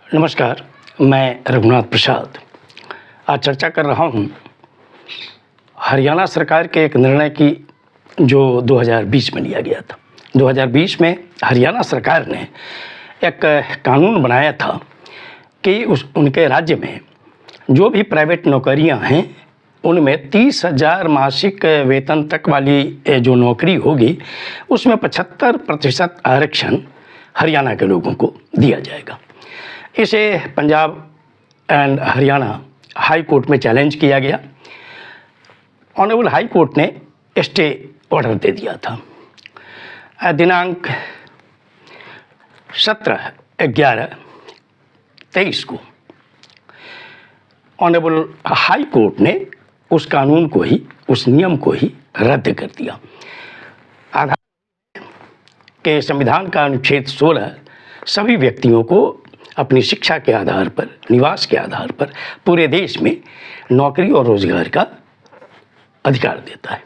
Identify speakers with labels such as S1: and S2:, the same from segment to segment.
S1: नमस्कार, मैं रघुनाथ प्रसाद आज चर्चा कर रहा हूँ हरियाणा सरकार के एक निर्णय की जो 2020 में लिया गया था। 2020 में हरियाणा सरकार ने एक कानून बनाया था कि उनके राज्य में जो भी प्राइवेट नौकरियां हैं उनमें 30,000 मासिक वेतन तक वाली जो नौकरी होगी उसमें 75% आरक्षण हरियाणा के लोगों को दिया जाएगा। इसे Punjab and Haryana high court में चैलेंज किया गया। ऑनरेबल हाई कोर्ट ने स्टे ऑर्डर दे दिया था। दिनांक 17/11/23 को ऑनरेबल हाई कोर्ट ने उस कानून को ही, उस नियम को ही रद्द कर दिया। आधार के संविधान का अनुच्छेद 16 सभी व्यक्तियों को अपनी शिक्षा के आधार पर, निवास के आधार पर पूरे देश में नौकरी और रोजगार का अधिकार देता है।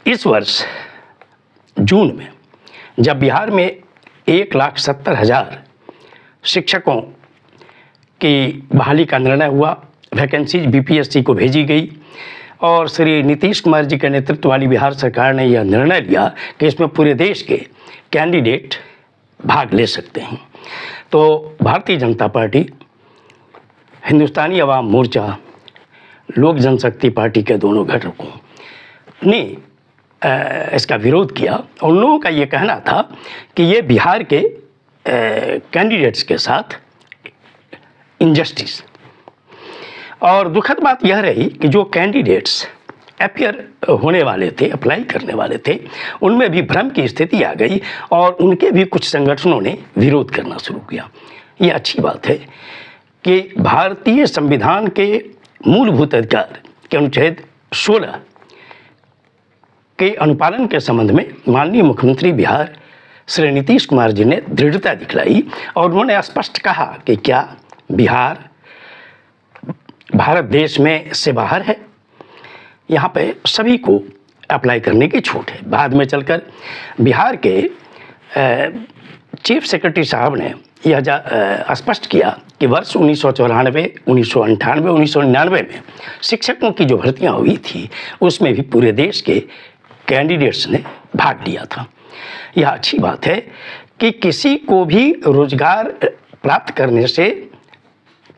S1: इस वर्ष जून में जब बिहार में 1,70,000 शिक्षकों की बहाली का निर्णय हुआ, वैकेंसीज बीपीएससी को भेजी गई और श्री नीतीश कुमार जी के नेतृत्व वाली बिहार सरकार ने यह निर्णय लिया कि इसमें पूरे देश के कैंडिडेट भाग ले सकते हैं। तो भारतीय जनता पार्टी, हिंदुस्तानी अवाम मोर्चा, लोक जनशक्ति पार्टी के दोनों घटकों ने इसका विरोध किया। उन लोगों का ये कहना था कि ये बिहार के कैंडिडेट्स के साथ इनजस्टिस। और दुखद बात यह रही कि जो कैंडिडेट्स अपीयर होने वाले थे, अप्लाई करने वाले थे, उनमें भी भ्रम की स्थिति आ गई और उनके भी कुछ संगठनों ने विरोध करना शुरू किया। ये अच्छी बात है कि भारतीय संविधान के मूलभूत अधिकार के अनुच्छेद 16 के अनुपालन के संबंध में माननीय मुख्यमंत्री बिहार श्री नीतीश कुमार जी ने दृढ़ता दिखलाई और उन्होंने स्पष्ट कहा कि क्या बिहार भारत देश में से बाहर है। यहाँ पे सभी को अप्लाई करने की छूट है। बाद में चलकर बिहार के चीफ सेक्रेटरी साहब ने यह स्पष्ट किया कि वर्ष 1994, 1998, 1999 में शिक्षकों की जो भर्तियाँ हुई थी उसमें भी पूरे देश के कैंडिडेट्स ने भाग लिया था। यह अच्छी बात है कि किसी को भी रोजगार प्राप्त करने से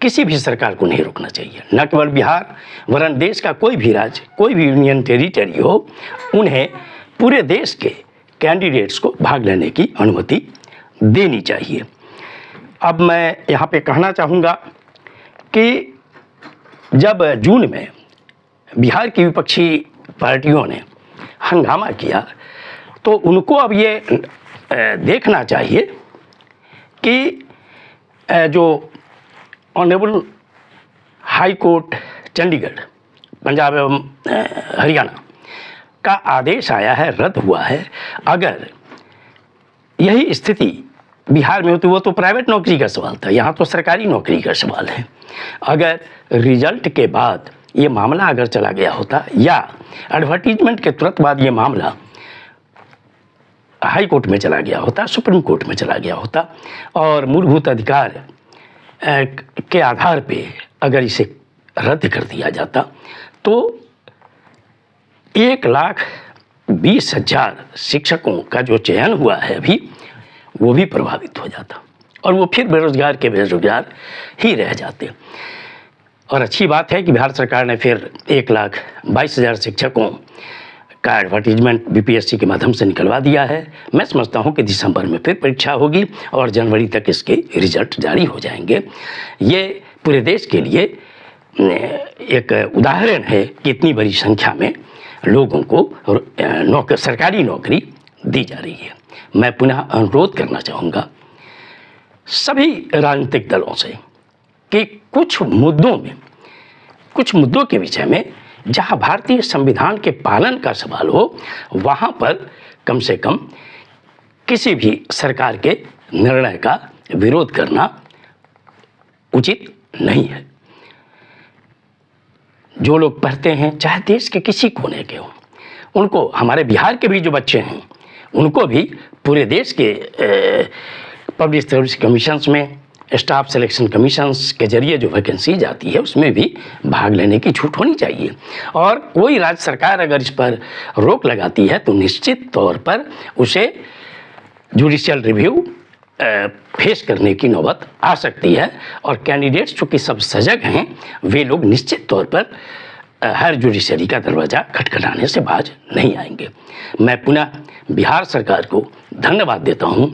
S1: किसी भी सरकार को नहीं रोकना चाहिए। न केवल बिहार वरन देश का कोई भी राज्य, कोई भी यूनियन टेरिटरी हो, उन्हें पूरे देश के कैंडिडेट्स को भाग लेने की अनुमति देनी चाहिए। अब मैं यहाँ पे कहना चाहूँगा कि जब जून में बिहार की विपक्षी पार्टियों ने हंगामा किया तो उनको अब ये देखना चाहिए कि जो honourable high court Chandigarh, Punjab एवं हरियाणा का आदेश आया है, रद्द हुआ है। अगर यही स्थिति बिहार में होती, वो तो प्राइवेट नौकरी का सवाल था, यहाँ तो सरकारी नौकरी का सवाल है। अगर रिजल्ट के बाद ये मामला अगर चला गया होता या एडवर्टीजमेंट के तुरंत बाद ये मामला हाई कोर्ट में चला गया होता, सुप्रीम कोर्ट में चला गया होता और मूलभूत अधिकार के आधार पे अगर इसे रद्द कर दिया जाता तो 1,20,000 शिक्षकों का जो चयन हुआ है अभी, वो भी प्रभावित हो जाता और वो फिर बेरोजगार के बेरोजगार ही रह जाते। और अच्छी बात है कि बिहार सरकार ने फिर 1,22,000 शिक्षकों का एडवर्टीजमेंट बीपीएससी के माध्यम से निकलवा दिया है। मैं समझता हूं कि दिसंबर में फिर परीक्षा होगी और जनवरी तक इसके रिजल्ट जारी हो जाएंगे। ये पूरे देश के लिए एक उदाहरण है कि इतनी बड़ी संख्या में लोगों को सरकारी नौकरी दी जा रही है। मैं पुनः अनुरोध करना चाहूँगा सभी राजनीतिक दलों से कि कुछ मुद्दों के विषय में जहां भारतीय संविधान के पालन का सवाल हो, वहां पर कम से कम किसी भी सरकार के निर्णय का विरोध करना उचित नहीं है। जो लोग पढ़ते हैं, चाहे देश के किसी कोने के हों, उनको, हमारे बिहार के भी जो बच्चे हैं, उनको भी पूरे देश के पब्लिक सर्विस कमीशंस में स्टाफ सिलेक्शन कमीशंस के जरिए जो वैकेंसी जाती है उसमें भी भाग लेने की छूट होनी चाहिए। और कोई राज्य सरकार अगर इस पर रोक लगाती है तो निश्चित तौर पर उसे जुडिशियल रिव्यू फेस करने की नौबत आ सकती है। और कैंडिडेट्स चूँकि सब सजग हैं, वे लोग निश्चित तौर पर हर जुडिशरी का दरवाज़ा खटखटाने से बाज नहीं आएंगे। मैं पुनः बिहार सरकार को धन्यवाद देता हूं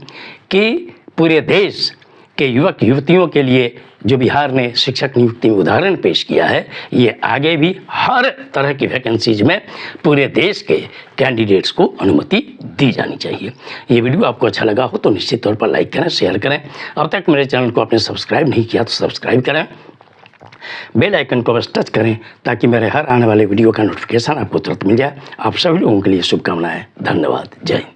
S1: कि पूरे देश के युवक युवतियों के लिए जो बिहार ने शिक्षक नियुक्ति में उदाहरण पेश किया है, ये आगे भी हर तरह की वैकेंसीज में पूरे देश के कैंडिडेट्स को अनुमति दी जानी चाहिए। ये वीडियो आपको अच्छा लगा हो तो निश्चित तौर पर लाइक करें, शेयर करें। अब तक मेरे चैनल को आपने सब्सक्राइब नहीं किया तो सब्सक्राइब करें, बेल आइकन को बस टच करें ताकि मेरे हर आने वाले वीडियो का नोटिफिकेशन आपको तुरंत मिल जाए। आप सभी लोगों के लिए शुभकामनाएं। धन्यवाद। जय हिंद।